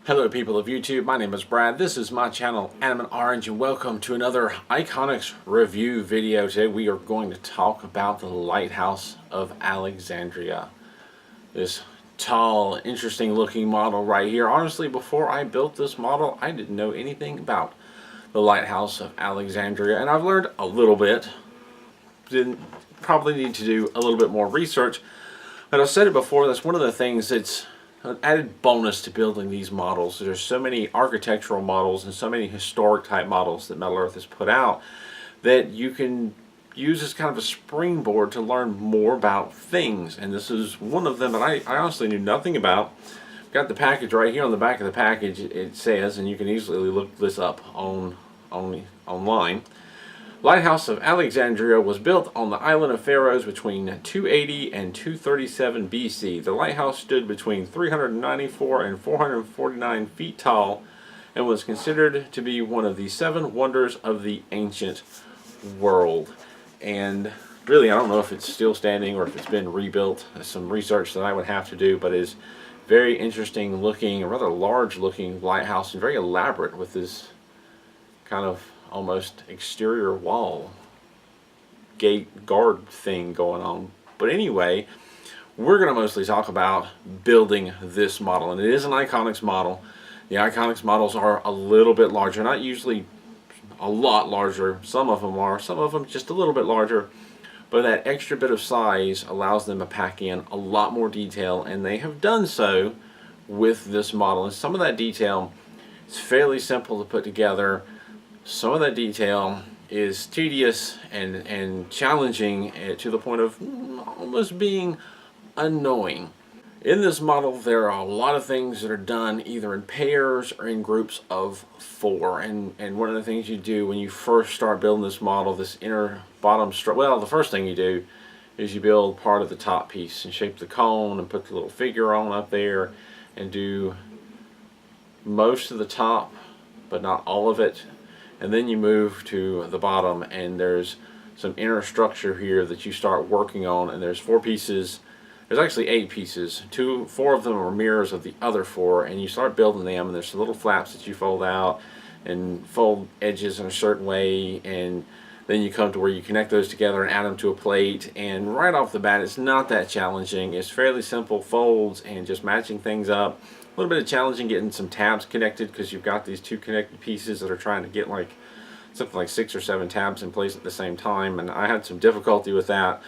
Hello people of YouTube, my name is Brad, this is my channel Animate Orange, and welcome to another ICONX review video. Today we are going to talk about the Lighthouse of Alexandria. This tall, interesting looking model right here. Honestly, before I built this model, I didn't know anything about the Lighthouse of Alexandria, and I've learned a little bit. Didn't probably need to do a little bit more research, but I've said it before, that's one of the things that's an added bonus to building these models. There's so many architectural models and so many historic type models that Metal Earth has put out that you can use as kind of a springboard to learn more about things, and this is one of them that I honestly knew nothing about. Got the package right here. On the back of the package it says, and you can easily look this up online, Lighthouse of Alexandria was built on the island of Pharos between 280 and 237 BC. The lighthouse stood between 394 and 449 feet tall and was considered to be one of the 7 wonders of the ancient world. And really, I don't know if it's still standing or if it's been rebuilt. There's some research that I would have to do, but it's very interesting looking, a rather large looking lighthouse, and very elaborate with this kind of almost exterior wall gate guard thing going on. But anyway, we're going to mostly talk about building this model, and it is an ICONX model. The ICONX models are a little bit larger, not usually a lot larger. Some of them are, some of them just a little bit larger, but that extra bit of size allows them to pack in a lot more detail, and they have done so with this model. And some of that detail is fairly simple to put together. Some of that detail is tedious and challenging to the point of almost being annoying. In this model, there are a lot of things that are done either in pairs or in groups of 4. And one of the things you do when you first start building this model, this inner bottom structure, well, the first thing you do is you build part of the top piece and shape the cone and put the little figure on up there and do most of the top, but not all of it. And then you move to the bottom, and there's some inner structure here that you start working on, and there's 4 pieces. There's actually 8 pieces. 4 of them are mirrors of the other 4, and you start building them, and there's some little flaps that you fold out and fold edges in a certain way, and then you come to where you connect those together and add them to a plate. And right off the bat, it's not that challenging. It's fairly simple folds and just matching things up. A little bit of challenging getting some tabs connected, because you've got these 2 connected pieces that are trying to get like something like 6 or 7 tabs in place at the same time, and I had some difficulty with that.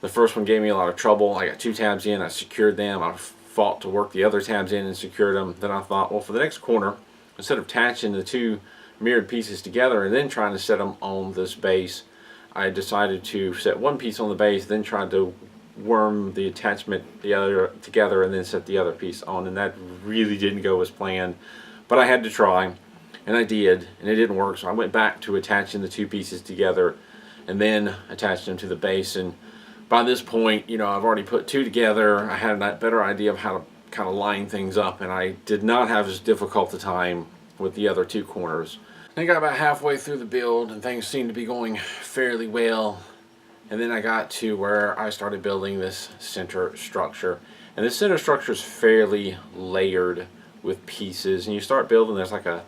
The first one gave me a lot of trouble. I got 2 tabs in, I secured them, I fought to work the other tabs in and secured them. Then I thought, well, for the next corner, instead of attaching the 2 mirrored pieces together and then trying to set them on this base, I decided to set one piece on the base, then tried to worm the attachment the other together and then set the other piece on, and that really didn't go as planned, but I had to try, and I did, and it didn't work. So I went back to attaching the 2 pieces together and then attached them to the base. And by this point, you know, I've already put 2 together. I had a better idea of how to kind of line things up, and I did not have as difficult a time with the other 2 corners. I got about halfway through the build and things seemed to be going fairly well. And then I got to where I started building this center structure. And this center structure is fairly layered with pieces. And you start building, there's like a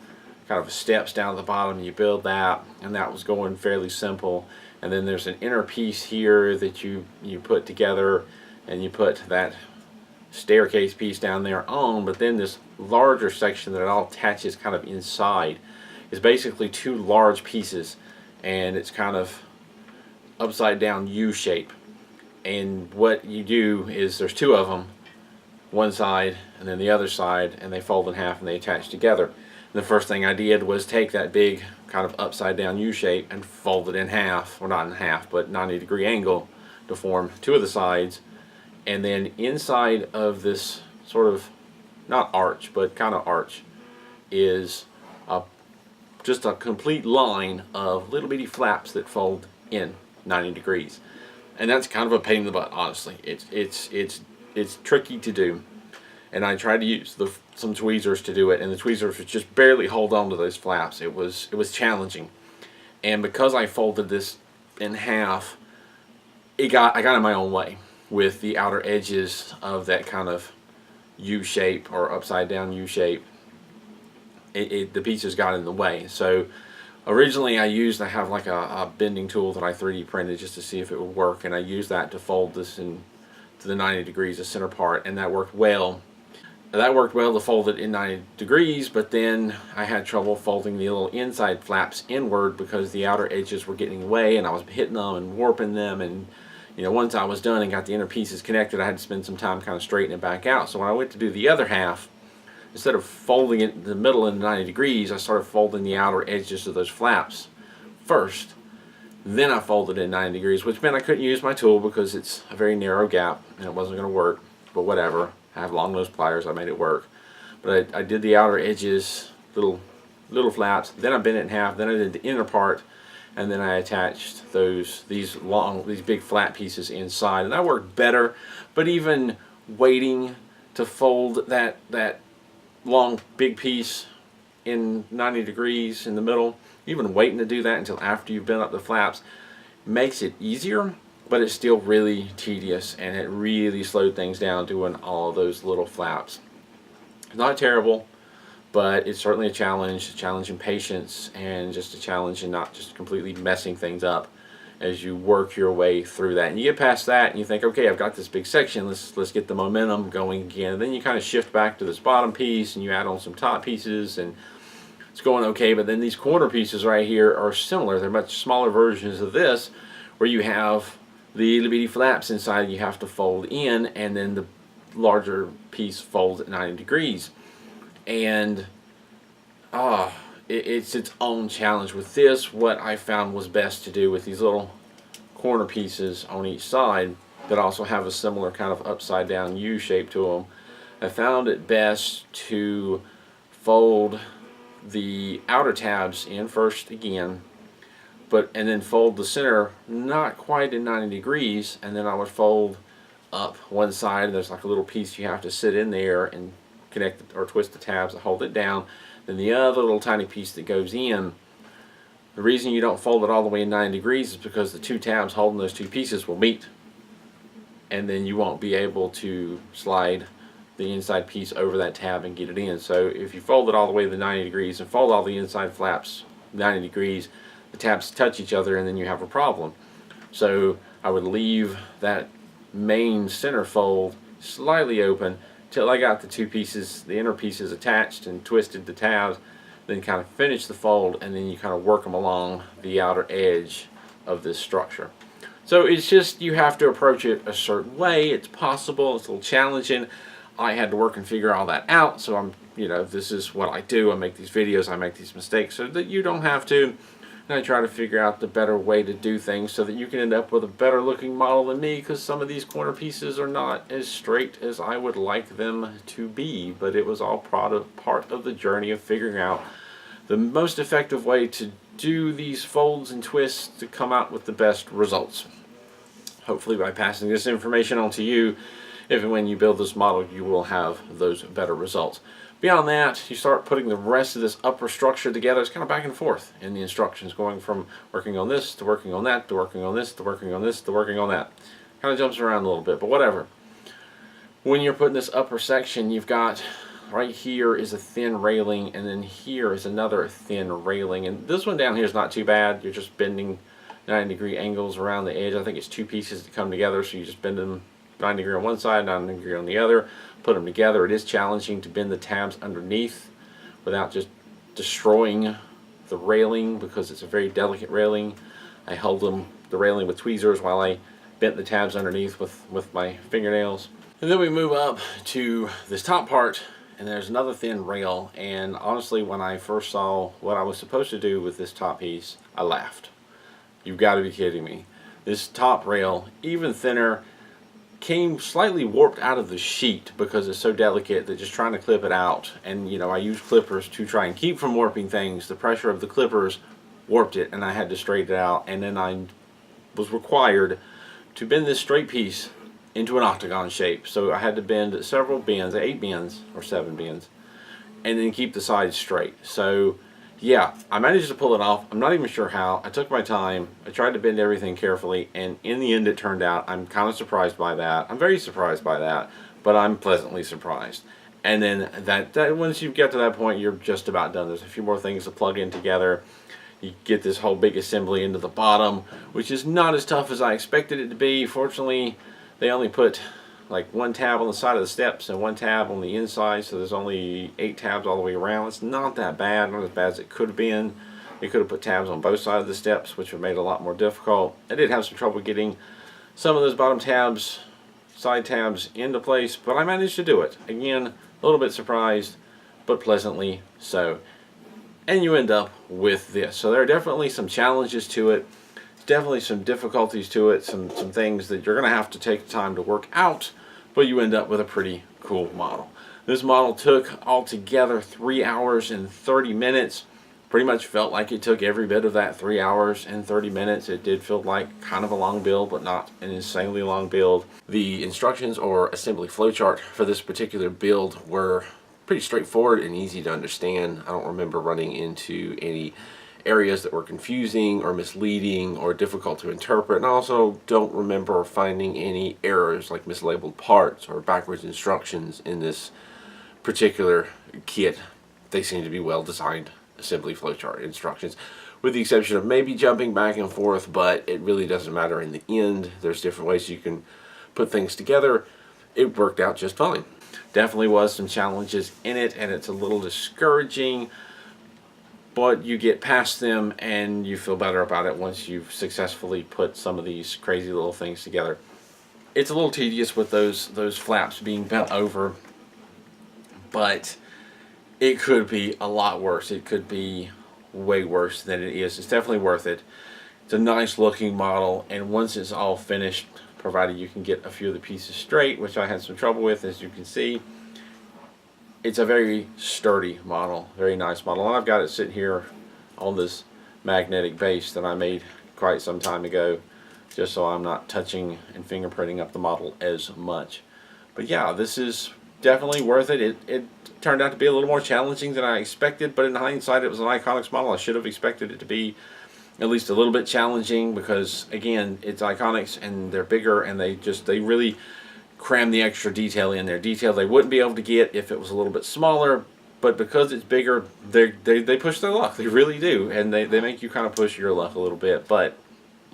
kind of steps down at the bottom, and you build that. And that was going fairly simple. And then there's an inner piece here that you put together, and you put that staircase piece down there on. But then this larger section that it all attaches kind of inside is basically 2 large pieces. And it's kind of upside down U shape, and what you do is there's 2 of them, one side and then the other side, and they fold in half and they attach together. And the first thing I did was take that big kind of upside down U shape and fold it in half, or not in half, but 90-degree angle to form 2 of the sides. And then inside of this sort of not arch but kind of arch is just a complete line of little bitty flaps that fold in 90 degrees, and that's kind of a pain in the butt. Honestly, it's tricky to do, and I tried to use some tweezers to do it, and the tweezers would just barely hold on to those flaps. It was challenging, and because I folded this in half, I got in my own way with the outer edges of that kind of U shape or upside down U shape, the pieces got in the way. So originally I have like a bending tool that I 3D printed just to see if it would work, and I used that to fold this in to the 90 degrees, the center part, and that worked well. That worked well to fold it in 90 degrees, but then I had trouble folding the little inside flaps inward because the outer edges were getting away and I was hitting them and warping them, and once I was done and got the inner pieces connected, I had to spend some time kind of straightening it back out. So when I went to do the other half, instead of folding it in the middle in 90 degrees, I started folding the outer edges of those flaps first. Then I folded in 90 degrees, which meant I couldn't use my tool because it's a very narrow gap and it wasn't going to work, but whatever. I have long nose pliers, I made it work. But I did the outer edges, little flaps, then I bent it in half, then I did the inner part, and then I attached these big flat pieces inside, and that worked better. But even waiting to fold that long big piece in 90 degrees in the middle, even waiting to do that until after you've bent up the flaps, makes it easier, but it's still really tedious, and it really slowed things down doing all of those little flaps. It's not terrible, but it's certainly a challenge in patience, and just a challenge in not just completely messing things up as you work your way through that. And you get past that and you think, okay, I've got this big section, let's get the momentum going again. And then you kind of shift back to this bottom piece and you add on some top pieces and it's going okay. But then these corner pieces right here are similar. They're much smaller versions of this, where you have the itty bitty flaps inside you have to fold in, and then the larger piece folds at 90 degrees. And it's its own challenge. With this, what I found was best to do with these little corner pieces on each side that also have a similar kind of upside down U shape to them, I found it best to fold the outer tabs in first again, and then fold the center not quite in 90 degrees, and then I would fold up one side, and there's like a little piece you have to sit in there and connect or twist the tabs to hold it down. Then the other little tiny piece that goes in, the reason you don't fold it all the way in 90 degrees is because the two tabs holding those two pieces will meet, and then you won't be able to slide the inside piece over that tab and get it in. So if you fold it all the way to 90 degrees and fold all the inside flaps 90 degrees, the tabs touch each other and then you have a problem. So I would leave that main center fold slightly open till I got the two pieces, the inner pieces attached and twisted the tabs, then kind of finish the fold, and then you kind of work them along the outer edge of this structure. So it's just, you have to approach it a certain way. It's possible, it's a little challenging. I had to work and figure all that out, so this is what I do. I make these videos, I make these mistakes so that you don't have to. And I try to figure out the better way to do things so that you can end up with a better looking model than me, because some of these corner pieces are not as straight as I would like them to be. But it was all part of the journey of figuring out the most effective way to do these folds and twists to come out with the best results. Hopefully by passing this information on to you, if and when you build this model, you will have those better results. Beyond that, you start putting the rest of this upper structure together. It's kind of back and forth in the instructions, going from working on this to working on that to working on this to working on this to working on that. Kind of jumps around a little bit, but whatever. When you're putting this upper section, you've got right here is a thin railing, and then here is another thin railing. And this one down here is not too bad. You're just bending 90-degree angles around the edge. I think it's two pieces that come together, so you just bend them 90 degree on one side, 90 degree on the other, put them together. It is challenging to bend the tabs underneath without just destroying the railing, because it's a very delicate railing. I held the railing with tweezers while I bent the tabs underneath with my fingernails. And then we move up to this top part, and there's another thin rail. And honestly, when I first saw what I was supposed to do with this top piece, I laughed. You've got to be kidding me. This top rail, even thinner, came slightly warped out of the sheet because it's so delicate that just trying to clip it out, and I use clippers to try and keep from warping things. The pressure of the clippers warped it, and I had to straighten it out. And then I was required to bend this straight piece into an octagon shape. So I had to bend several bends, 8 bends or 7 bends, and then keep the sides straight. So yeah, I managed to pull it off. I'm not even sure how. I took my time. I tried to bend everything carefully, and in the end it turned out. I'm kind of surprised by that. I'm very surprised by that, but I'm pleasantly surprised. And then that once you get to that point, you're just about done. There's a few more things to plug in together. You get this whole big assembly into the bottom, which is not as tough as I expected it to be. Fortunately, they only put like one tab on the side of the steps and one tab on the inside, so there's only 8 tabs all the way around. It's not that bad, not as bad as it could have been. They could have put tabs on both sides of the steps, which would have made it a lot more difficult. I did have some trouble getting some of those bottom tabs, side tabs, into place, but I managed to do it. Again, a little bit surprised, but pleasantly so. And you end up with this. So there are definitely some challenges to it. Definitely some difficulties to it, some things that you're going to have to take time to work out, but you end up with a pretty cool model. This model took altogether 3 hours and 30 minutes. Pretty much felt like it took every bit of that 3 hours and 30 minutes. It did feel like kind of a long build, but not an insanely long build. The instructions or assembly flowchart for this particular build were pretty straightforward and easy to understand. I don't remember running into any areas that were confusing or misleading or difficult to interpret, and I also don't remember finding any errors like mislabeled parts or backwards instructions in this particular kit. They seem to be well designed assembly flowchart instructions, with the exception of maybe jumping back and forth, but it really doesn't matter in the end. There's different ways you can put things together. It worked out just fine. Definitely was some challenges in it, and it's a little discouraging, but you get past them and you feel better about it once you've successfully put some of these crazy little things together. It's a little tedious with those flaps being bent over, but it could be a lot worse. It could be way worse than it is. It's definitely worth it. It's a nice looking model, and once it's all finished, provided you can get a few of the pieces straight, which I had some trouble with, as you can see, it's a very sturdy model, very nice model. And I've got it sitting here on this magnetic base that I made quite some time ago, just so I'm not touching and fingerprinting up the model as much. But yeah, this is definitely worth it. It turned out to be a little more challenging than I expected, but in hindsight, it was an ICONX model. I should have expected it to be at least a little bit challenging because, again, it's ICONX and they're bigger, and they really cram the extra detail in there. Detail they wouldn't be able to get if it was a little bit smaller, but because it's bigger, they push their luck. They really do, and they make you kind of push your luck a little bit. But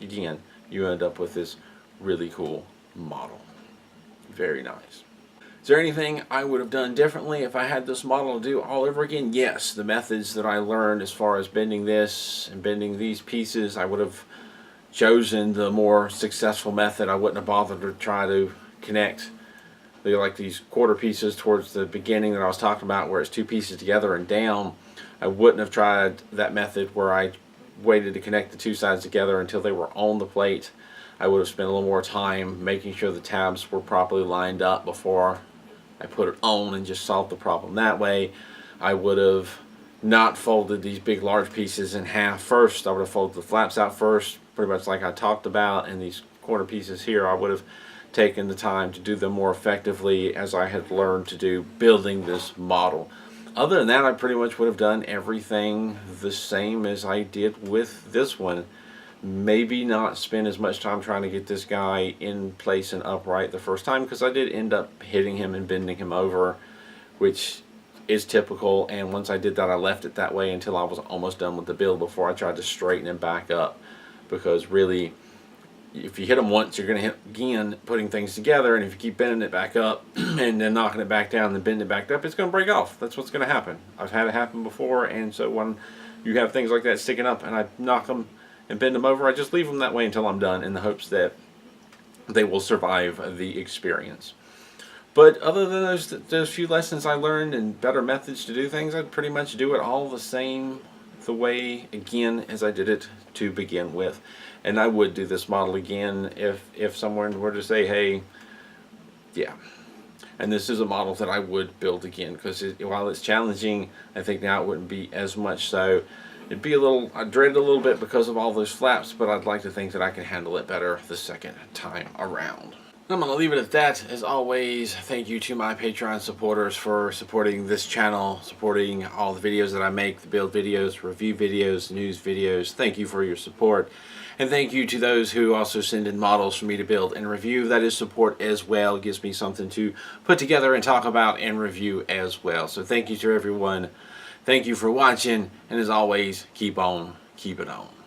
again, you end up with this really cool model. Very nice. Is there anything I would have done differently if I had this model to do all over again? Yes, the methods that I learned as far as bending this and bending these pieces, I would have chosen the more successful method. I wouldn't have bothered to try to connect like these quarter pieces towards the beginning that I was talking about, where it's 2 pieces together and down. I wouldn't have tried that method where I waited to connect the 2 sides together until they were on the plate. I would have spent a little more time making sure the tabs were properly lined up before I put it on and just solved the problem that way. I would have not folded these big large pieces in half first. I would have folded the flaps out first, pretty much like I talked about, and these corner pieces here I would have taken the time to do them more effectively as I had learned to do building this model. Other than that, I pretty much would have done everything the same as I did with this one. Maybe not spend as much time trying to get this guy in place and upright the first time, because I did end up hitting him and bending him over, which is typical, and once I did that, I left it that way until I was almost done with the build before I tried to straighten him back up, because really, if you hit them once, you're going to hit again putting things together, and if you keep bending it back up and then knocking it back down and then bending it back up, it's going to break off. That's what's going to happen. I've had it happen before, and so when you have things like that sticking up and I knock them and bend them over, I just leave them that way until I'm done, in the hopes that they will survive the experience. But other than those few lessons I learned and better methods to do things, I'd pretty much do it all the same, the way, again, as I did it to begin with. And I would do this model again if someone were to say, hey, yeah. And this is a model that I would build again, because while it's challenging, I think now it wouldn't be as much so. It'd be a little, I dread it a little bit because of all those flaps, but I'd like to think that I can handle it better the second time around. I'm going to leave it at that. As always, thank you to my Patreon supporters for supporting this channel, supporting all the videos that I make, the build videos, review videos, news videos. Thank you for your support. And thank you to those who also send in models for me to build and review. That is support as well. It gives me something to put together and talk about and review as well. So thank you to everyone. Thank you for watching. And as always, keep on keeping on.